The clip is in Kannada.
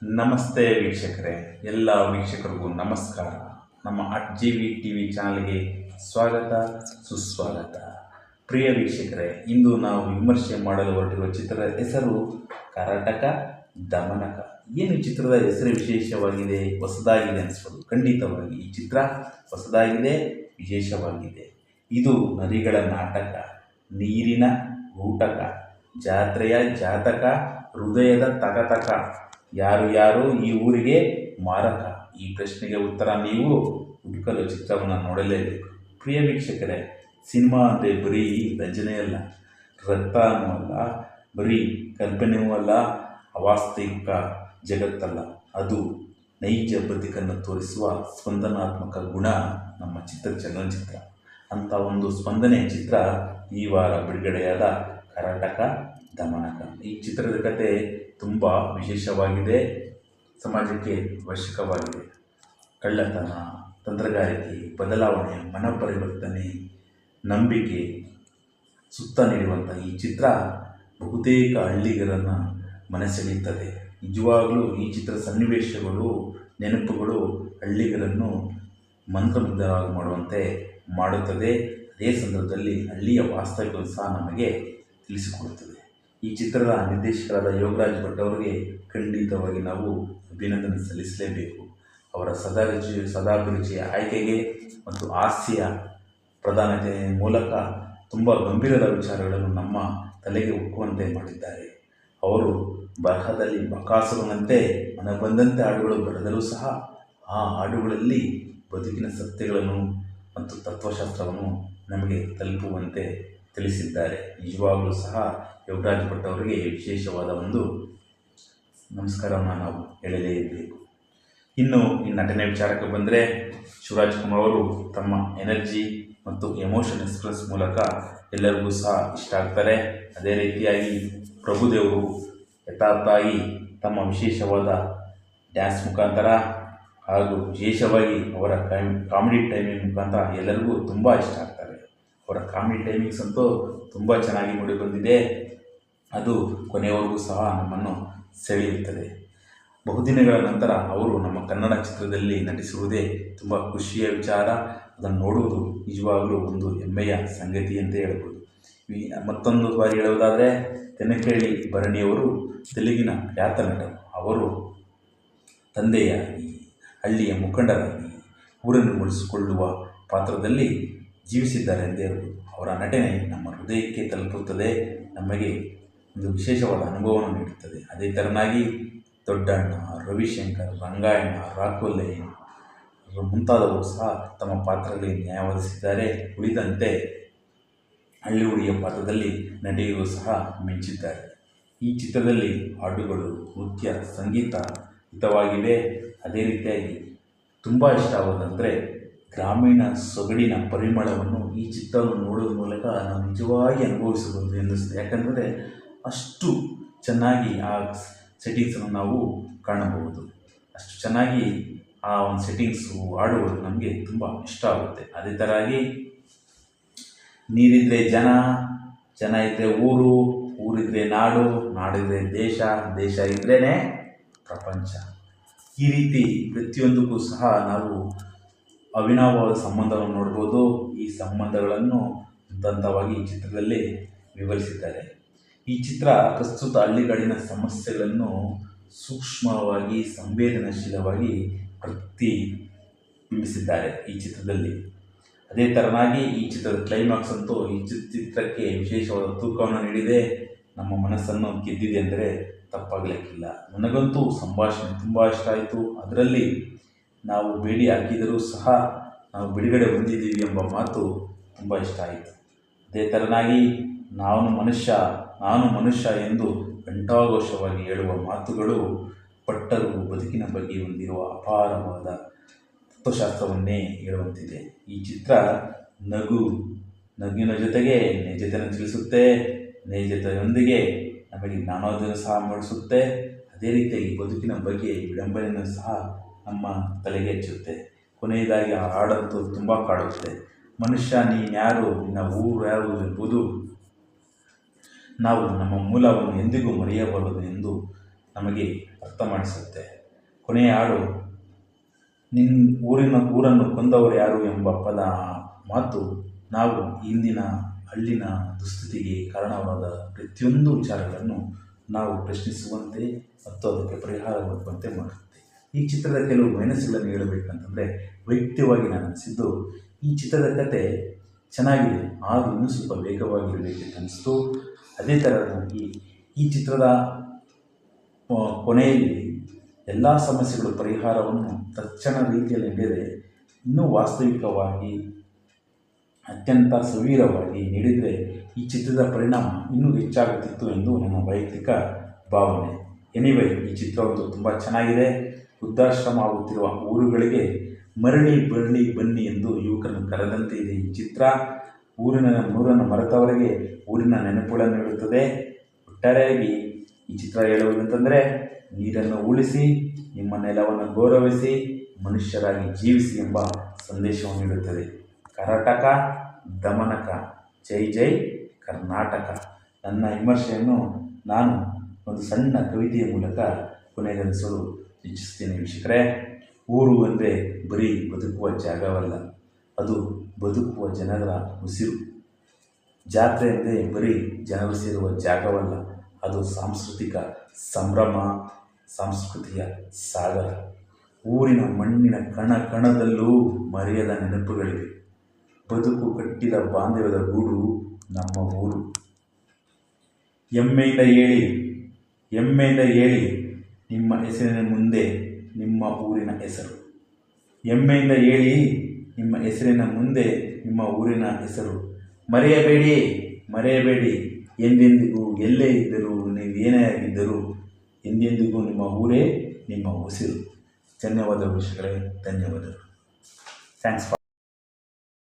ನಮಸ್ತೆ ವೀಕ್ಷಕರೇ, ಎಲ್ಲ ವೀಕ್ಷಕರಿಗೂ ನಮಸ್ಕಾರ. ನಮ್ಮ ವಿ ಟಿ ವಿ ಚಾನಲ್ಗೆ ಸ್ವಾಗತ ಸುಸ್ವಾಗತ. ಪ್ರಿಯ ವೀಕ್ಷಕರೇ, ಇಂದು ನಾವು ವಿಮರ್ಶೆ ಮಾಡಲು ಹೊರಟಿರುವ ಚಿತ್ರದ ಹೆಸರು ಕರಟಕ ದಮನಕ. ಏನು ಚಿತ್ರದ ಹೆಸರು ವಿಶೇಷವಾಗಿದೆ, ಹೊಸದಾಗಿದೆ ಅನಿಸ್ಬೋದು. ಖಂಡಿತವಾಗಿ ಈ ಚಿತ್ರ ಹೊಸದಾಗಿದೆ, ವಿಶೇಷವಾಗಿದೆ. ಇದು ನರಿಗಳ ನಾಟಕ, ನೀರಿನ ಊಟಕ, ಜಾತ್ರೆಯ ಜಾತಕ, ಹೃದಯದ ತಕತಕ, ಯಾರು ಈ ಊರಿಗೆ ಮಾರಕ. ಈ ಪ್ರಶ್ನೆಗೆ ಉತ್ತರ ನೀವು ಹುಡುಕಲು ಚಿತ್ರವನ್ನು ನೋಡಲೇಬೇಕು. ಪ್ರಿಯ ವೀಕ್ಷಕರೇ, ಸಿನಿಮಾ ಅಂದರೆ ಬರೀ ರಂಜನೆಯಲ್ಲ, ರಕ್ತನೂ ಅಲ್ಲ, ಬರೀ ಕಲ್ಪನೆಯೂ ಅಲ್ಲ, ಅವಾಸ್ತವಿಕ ಜಗತ್ತಲ್ಲ. ಅದು ನೈಜ ಬದುಕನ್ನು ತೋರಿಸುವ ಸ್ಪಂದನಾತ್ಮಕ ಗುಣ ನಮ್ಮ ಚಲನಚಿತ್ರ. ಅಂಥ ಒಂದು ಸ್ಪಂದನೆ ಚಿತ್ರ ಈ ವಾರ ಬಿಡುಗಡೆಯಾದ ಕರಟಕ ದಮನಕ. ಈ ಚಿತ್ರದ ಕತೆ ತುಂಬ ವಿಶೇಷವಾಗಿದೆ, ಸಮಾಜಕ್ಕೆ ಅವಶ್ಯಕವಾಗಿದೆ. ಕಳ್ಳತನ, ತಂತ್ರಗಾರಿಕೆ, ಬದಲಾವಣೆ, ಮನಪರಿವರ್ತನೆ, ನಂಬಿಕೆ ಸುತ್ತ ನೀಡುವಂಥ ಈ ಚಿತ್ರ ಬಹುತೇಕ ಹಳ್ಳಿಗರನ್ನು ಮನಸೆಳೆಯುತ್ತದೆ. ನಿಜವಾಗಲೂ ಈ ಚಿತ್ರ ಸನ್ನಿವೇಶಗಳು, ನೆನಪುಗಳು ಹಳ್ಳಿಗರನ್ನು ಮಂತ್ರಮುಗ್ಧರಾಗಿ ಮಾಡುವಂತೆ ಮಾಡುತ್ತದೆ. ಅದೇ ಸಂದರ್ಭದಲ್ಲಿ ಹಳ್ಳಿಯ ವಾಸ್ತವಿಕತೆ ಸಹ ನಮಗೆ ತಿಳಿಸಿಕೊಡುತ್ತದೆ. ಈ ಚಿತ್ರದ ನಿರ್ದೇಶಕರಾದ ಯೋಗರಾಜ್ ಭಟ್ ಅವರಿಗೆ ಖಂಡಿತವಾಗಿ ನಾವು ಅಭಿನಂದನೆ ಸಲ್ಲಿಸಲೇಬೇಕು. ಅವರ ಸದಾಭಿರುಚಿಯ ಆಯ್ಕೆಗೆ ಮತ್ತು ಹಾಸ್ಯ ಪ್ರಧಾನತೆ ಮೂಲಕ ತುಂಬ ಗಂಭೀರದ ವಿಚಾರಗಳನ್ನು ನಮ್ಮ ತಲೆಗೆ ಉಕ್ಕುವಂತೆ ಮಾಡಿದ್ದಾರೆ. ಅವರು ಬರಹದಲ್ಲಿ ಬಕಾಸುರನಂತೆ ಮನಬಂದಂತೆ ಹಾಡುಗಳು ಬರೆದರೂ ಸಹ ಆ ಹಾಡುಗಳಲ್ಲಿ ಬದುಕಿನ ಸತ್ಯಗಳನ್ನು ಮತ್ತು ತತ್ವಶಾಸ್ತ್ರವನ್ನು ನಮಗೆ ತಲುಪುವಂತೆ ತಿಳಿಸಿದ್ದಾರೆ. ನಿಜವಾಗಲೂ ಸಹ ಯೋಗರಾಜ್ ಭಟ್ ಅವರಿಗೆ ವಿಶೇಷವಾದ ಒಂದು ನಮಸ್ಕಾರವನ್ನು ನಾವು ಹೇಳಲೇಬೇಕು. ಇನ್ನು ಈ ನಟನೆ ವಿಚಾರಕ್ಕೆ ಬಂದರೆ, ಶಿವರಾಜ್ ಕುಮಾರ್ ಅವರು ತಮ್ಮ ಎನರ್ಜಿ ಮತ್ತು ಎಮೋಷನ್ ಎಕ್ಸ್ಪ್ರೆಸ್ ಮೂಲಕ ಎಲ್ಲರಿಗೂ ಸಹ ಇಷ್ಟ ಆಗ್ತಾರೆ. ಅದೇ ರೀತಿಯಾಗಿ ಪ್ರಭುದೇವರು ಯಥಾರ್ಥವಾಗಿ ತಮ್ಮ ವಿಶೇಷವಾದ ಡ್ಯಾನ್ಸ್ ಮುಖಾಂತರ ಹಾಗೂ ವಿಶೇಷವಾಗಿ ಅವರ ಕಾಮಿಡಿ ಟೈಮಿಂಗ್ ಮುಖಾಂತರ ಎಲ್ಲರಿಗೂ ತುಂಬ ಇಷ್ಟ ಆಗ್ತಾರೆ. ಅವರ ಕಾಮಿಡಿ ಟೈಮಿಂಗ್ಸ್ ಅಂತೂ ತುಂಬ ಚೆನ್ನಾಗಿ ಮೂಡಿಬಂದಿದೆ. ಅದು ಕೊನೆಯವರೆಗೂ ಸಹ ನಮ್ಮನ್ನು ಸೆಳೆಯುತ್ತದೆ. ಬಹುದಿನಗಳ ನಂತರ ಅವರು ನಮ್ಮ ಕನ್ನಡ ಚಿತ್ರದಲ್ಲಿ ನಟಿಸುವುದೇ ತುಂಬ ಖುಷಿಯ ವಿಚಾರ. ಅದನ್ನು ನೋಡುವುದು ನಿಜವಾಗಲೂ ಒಂದು ಹೆಮ್ಮೆಯ ಸಂಗತಿ ಅಂತ ಹೇಳ್ಬೋದು. ಮತ್ತೊಂದು ಬಾರಿ ಹೇಳುವುದಾದರೆ, ತೆನಕಳ್ಳಿ ಭರಣಿಯವರು ತೆಲುಗಿನ ಖ್ಯಾತ ನಟರು. ಅವರು ತಂದೆಯಾಗಿ, ಹಳ್ಳಿಯ ಮುಖಂಡರಾಗಿ, ಊರನ್ನು ಉಳಿಸಿಕೊಳ್ಳುವ ಪಾತ್ರದಲ್ಲಿ ಜೀವಿಸಿದ್ದಾರೆ ಎಂದೇ ಹೇಳ್ಬೋದು. ಅವರ ನಟನೆ ನಮ್ಮ ಹೃದಯಕ್ಕೆ ತಲುಪುತ್ತದೆ, ನಮಗೆ ಒಂದು ವಿಶೇಷವಾದ ಅನುಭವವನ್ನು ನೀಡುತ್ತದೆ. ಅದೇ ಥರನಾಗಿ ದೊಡ್ಡಣ್ಣ, ರವಿಶಂಕರ್, ರಂಗಾಯಣ, ರಾಕೋಲೆ ಮುಂತಾದವರು ಸಹ ತಮ್ಮ ಪಾತ್ರಗಳಿಗೆ ನ್ಯಾಯ ಒದಗಿಸಿದ್ದಾರೆ. ಉಳಿದಂತೆ ಹಳ್ಳಿ ಹುಡುಗಿಯ ಪಾತ್ರದಲ್ಲಿ ನಟಿಯರು ಸಹ ಮಿಂಚಿದ್ದಾರೆ. ಈ ಚಿತ್ರದಲ್ಲಿ ಹಾಡುಗಳು, ನೃತ್ಯ, ಸಂಗೀತ ಹಿತವಾಗಿವೆ. ಅದೇ ರೀತಿಯಾಗಿ ತುಂಬ ಇಷ್ಟವಾದಂದರೆ ಗ್ರಾಮೀಣ ಸೊಗಡಿನ ಪರಿಮಳವನ್ನು ಈ ಚಿತ್ರವನ್ನು ನೋಡೋದ್ರ ಮೂಲಕ ನಾವು ನಿಜವಾಗಿ ಅನುಭವಿಸಬಹುದು ಎನ್ನಿಸ್ತದೆ. ಯಾಕಂದರೆ ಅಷ್ಟು ಚೆನ್ನಾಗಿ ಆ ಸೆಟ್ಟಿಂಗ್ಸನ್ನು ನಾವು ಕಾಣಬಹುದು. ಅಷ್ಟು ಚೆನ್ನಾಗಿ ಆ ಒಂದು ಸೆಟ್ಟಿಂಗ್ಸು, ಹಾಡುಗಳು ನಮಗೆ ತುಂಬ ಇಷ್ಟ ಆಗುತ್ತೆ. ಅದೇ ಥರವಾಗಿ ನೀರಿದ್ದರೆ ಜನ, ಜನ ಇದ್ದರೆ ಊರು, ಊರಿದ್ರೆ ನಾಡು, ನಾಡಿದ್ರೆ ದೇಶ, ದೇಶ ಇದ್ರೇ ಪ್ರಪಂಚ. ಈ ರೀತಿ ಪ್ರತಿಯೊಂದಕ್ಕೂ ಸಹ ನಾವು ಅವಿನಾಭಾವ ಸಂಬಂಧವನ್ನು ನೋಡ್ಬೋದು. ಈ ಸಂಬಂಧಗಳನ್ನು ಹಂತವಾಗಿ ಈ ಚಿತ್ರದಲ್ಲಿ ವಿವರಿಸಿದ್ದಾರೆ. ಈ ಚಿತ್ರ ಪ್ರಸ್ತುತ ಹಳ್ಳಿಗಾಡಿನ ಸಮಸ್ಯೆಗಳನ್ನು ಸೂಕ್ಷ್ಮವಾಗಿ, ಸಂವೇದನಾಶೀಲವಾಗಿ ಪ್ರತಿಬಿಂಬಿಸಿದ್ದಾರೆ ಈ ಚಿತ್ರದಲ್ಲಿ. ಅದೇ ಥರನಾಗಿ ಈ ಚಿತ್ರದ ಕ್ಲೈಮ್ಯಾಕ್ಸ್ ಅಂತೂ ಈ ಚಿತ್ರಕ್ಕೆ ವಿಶೇಷವಾದ ತೂಕವನ್ನು ನೀಡಿದೆ, ನಮ್ಮ ಮನಸ್ಸನ್ನು ಗೆದ್ದಿದೆ ಅಂದರೆ ತಪ್ಪಾಗಲಿಕ್ಕಿಲ್ಲ. ನನಗಂತೂ ಸಂಭಾಷಣೆ ತುಂಬ ಇಷ್ಟ ಆಯಿತು. ಅದರಲ್ಲಿ ನಾವು ಬೇಡಿ ಹಾಕಿದರೂ ಸಹ ನಾವು ಬಿಡುಗಡೆ ಹೊಂದಿದ್ದೀವಿ ಎಂಬ ಮಾತು ತುಂಬ ಇಷ್ಟ ಆಯಿತು. ಅದೇ ಥರನಾಗಿ ನಾನು ಮನುಷ್ಯ ಎಂದು ಘಂಟಾಘೋಷವಾಗಿ ಹೇಳುವ ಮಾತುಗಳು ಪಟ್ಟರು ಬದುಕಿನ ಬಗ್ಗೆ ಹೊಂದಿರುವ ಅಪಾರವಾದ ತತ್ವಶಾಸ್ತ್ರವನ್ನೇ ಹೇಳುವಂತಿದೆ. ಈ ಚಿತ್ರ ನಗುವಿನ ಜೊತೆಗೆ ನೈಜತೆಯನ್ನು ತಿಳಿಸುತ್ತೆ, ನೈಜತೆಯೊಂದಿಗೆ ನಮಗೆ ಜ್ಞಾನೋದಯ ಸಹ ಮೂಡಿಸುತ್ತೆ. ಅದೇ ರೀತಿಯಾಗಿ ಬದುಕಿನ ಬಗ್ಗೆ ವಿಡಂಬನೆಯನ್ನು ಸಹ ನಮ್ಮ ತಲೆಗೆ ಹಚ್ಚುತ್ತೆ. ಕೊನೆಯದಾಗಿ ಆ ಹಾಡಂತೂ ತುಂಬ ಕಾಡುತ್ತೆ. ಮನುಷ್ಯ ನೀನ್ಯಾರು, ನಿನ್ನ ಊರು ಯಾರು ಎಂಬುದು ನಾವು ನಮ್ಮ ಮೂಲವನ್ನು ಎಂದಿಗೂ ಮರೆಯಬಾರದು ಎಂದು ನಮಗೆ ಅರ್ಥ ಮಾಡಿಸುತ್ತೆ. ಕೊನೆಯ ಹಾಡು, ಊರನ್ನು ಕೊಂದವರು ಯಾರು ಎಂಬ ಮಾತು ನಾವು ಇಂದಿನ ಹಳ್ಳಿನ ದುಸ್ಥಿತಿಗೆ ಕಾರಣವಾದ ಪ್ರತಿಯೊಂದು ವಿಚಾರಗಳನ್ನು ನಾವು ಪ್ರಶ್ನಿಸುವಂತೆ ಮತ್ತು ಅದಕ್ಕೆ ಪರಿಹಾರ ಹುಡುಕುವಂತೆ ಮಾಡುತ್ತೆ. ಈ ಚಿತ್ರದ ಕೆಲವು ಮೈನಸ್ಗಳನ್ನು ಹೇಳಬೇಕಂತಂದರೆ, ವೈಯಕ್ತಿಕವಾಗಿ ನಾನು ಅನಿಸಿದ್ದು, ಈ ಚಿತ್ರದ ಕತೆ ಚೆನ್ನಾಗಿದೆ, ಆದರೂ ಇನ್ನೂ ಸ್ವಲ್ಪ ವೇಗವಾಗಿರಬೇಕಿತ್ತು ಅನಿಸ್ತು. ಅದೇ ಥರವಾಗಿ ಈ ಚಿತ್ರದ ಕೊನೆಯಲ್ಲಿ ಎಲ್ಲ ಸಮಸ್ಯೆಗಳ ಪರಿಹಾರವನ್ನು ತಕ್ಷಣ ರೀತಿಯಲ್ಲಿ ನೀಡಿದರೆ, ಇನ್ನೂ ವಾಸ್ತವಿಕವಾಗಿ ಅತ್ಯಂತ ಸವೀರವಾಗಿ ನೀಡಿದರೆ ಈ ಚಿತ್ರದ ಪರಿಣಾಮ ಇನ್ನೂ ಹೆಚ್ಚಾಗುತ್ತಿತ್ತು ಎಂದು ನನ್ನ ವೈಯಕ್ತಿಕ ಭಾವನೆ. ಎನಿವೇ, ಈ ಚಿತ್ರವೊಂದು ತುಂಬ ಚೆನ್ನಾಗಿದೆ. ವೃದ್ಧಾಶ್ರಮ ಆಗುತ್ತಿರುವ ಊರುಗಳಿಗೆ ಮರಳಿ ಬನ್ನಿ ಎಂದು ಯುವಕರನ್ನು ಕರೆದಂತೆ ಇದೆ ಈ ಚಿತ್ರ. ಊರನ್ನು ಮರೆತವರಿಗೆ ಊರಿನ ನೆನಪುಗಳನ್ನು ನೀಡುತ್ತದೆ. ಒಟ್ಟಾರೆಯಾಗಿ ಈ ಚಿತ್ರ ಹೇಳುವುದಂತಂದರೆ, ನೀರನ್ನು ಉಳಿಸಿ, ನಿಮ್ಮ ನೆಲವನ್ನು ಗೌರವಿಸಿ, ಮನುಷ್ಯರಾಗಿ ಜೀವಿಸಿ ಎಂಬ ಸಂದೇಶವನ್ನು ನೀಡುತ್ತದೆ. ಕರಟಕ ದಮನಕ, ಜೈ ಜೈ ಕರ್ನಾಟಕ. ನನ್ನ ವಿಮರ್ಶೆಯನ್ನು ನಾನು ಒಂದು ಸಣ್ಣ ಕವಿತೆಯ ಮೂಲಕ ಕೊನೆಗೊಳಿಸಲು ಇಚ್ಛಿಸ್ತೀನಿ ವೀಕ್ಷಕರೇ. ಊರು ಅಂದರೆ ಬರೀ ಬದುಕುವ ಜಾಗವಲ್ಲ, ಅದು ಬದುಕುವ ಜನರ ಉಸಿರು. ಜಾತ್ರೆ ಅಂದರೆ ಬರೀ ಜನರು ಸೇರುವ ಜಾಗವಲ್ಲ, ಅದು ಸಾಂಸ್ಕೃತಿಕ ಸಂಭ್ರಮ, ಸಂಸ್ಕೃತಿಯ ಸಾಗರ. ಊರಿನ ಮಣ್ಣಿನ ಕಣದಲ್ಲೂ ಮರೆಯದ ನೆನಪುಗಳಿವೆ. ಬದುಕು ಕಟ್ಟಿದ ಬಾಂಧವ್ಯದ ಗೂಡು ನಮ್ಮ ಊರು. ಹೆಮ್ಮೆಯಿಂದ ಹೇಳಿ ನಿಮ್ಮ ಹೆಸರಿನ ಮುಂದೆ ನಿಮ್ಮ ಊರಿನ ಹೆಸರು. ಹೆಮ್ಮೆಯಿಂದ ಹೇಳಿ ನಿಮ್ಮ ಹೆಸರಿನ ಮುಂದೆ ನಿಮ್ಮ ಊರಿನ ಹೆಸರು. ಮರೆಯಬೇಡಿ ಎಂದೆಂದಿಗೂ, ಎಲ್ಲೇ ಇದ್ದರೂ, ನೀವೇನೇ ಆಗಿದ್ದರೂ, ಎಂದೆಂದಿಗೂ ನಿಮ್ಮ ಊರೇ ನಿಮ್ಮ ಉಸಿರು. ಧನ್ಯವಾದಗಳು ವೀಕ್ಷಕರೇ, ಧನ್ಯವಾದಗಳು. Thanks for